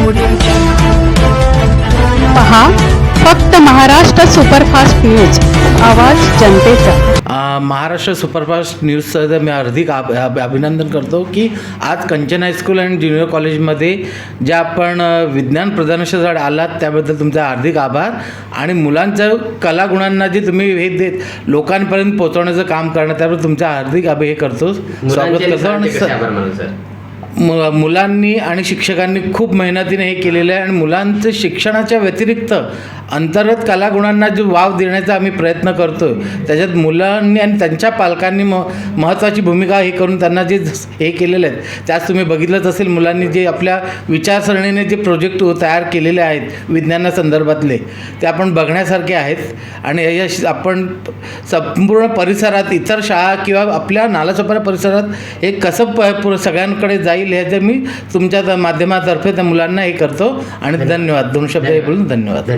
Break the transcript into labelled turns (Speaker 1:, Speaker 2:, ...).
Speaker 1: Audio पहा फक्त Maharashtra superfast news, आवाज जनतेचा।
Speaker 2: महाराष्ट्र सुपरफास्ट न्यूजचं मी हार्दिक अभिनंदन करतो की आज कंचन हायस्कूल आणि ज्युनियर कॉलेजमध्ये ज्या आपण विज्ञान प्रदर्शनासाठी आलात त्याबद्दल तुमचा हार्दिक आभार। आणि मुलांच्या कलागुणांना जे तुम्ही हे देत लोकांपर्यंत पोहोचवण्याचं काम करणं त्याबद्दल तुमचा हार्दिक हे करतो, स्वागत करतो। आणि मुलांनी आणि शिक्षकांनी खूप मेहनतीने हे केलेलं आहे आणि मुलांचं शिक्षणाच्या व्यतिरिक्त अंतर्गत कलागुणांना जो वाव देण्याचा आम्ही प्रयत्न करतो आहे, त्याच्यात मुलांनी आणि त्यांच्या पालकांनी महत्त्वाची भूमिका हे करून त्यांना जे हे केलेलं आहे त्यात तुम्ही बघितलंच असेल। मुलांनी जे आपल्या विचारसरणीने जे प्रोजेक्ट तयार केलेले आहेत विज्ञानासंदर्भातले ते आपण बघण्यासारखे आहेत। आणि आपण संपूर्ण परिसरात इतर शाळा किंवा आपल्या नालासोपारा परिसरात हे कसं सगळ्यांकडे जाईल ह्याचं मी तुमच्या माध्यमातर्फे त्या मुलांना हे करतो। आणि धन्यवाद, दोन शब्द हे बोलून धन्यवाद।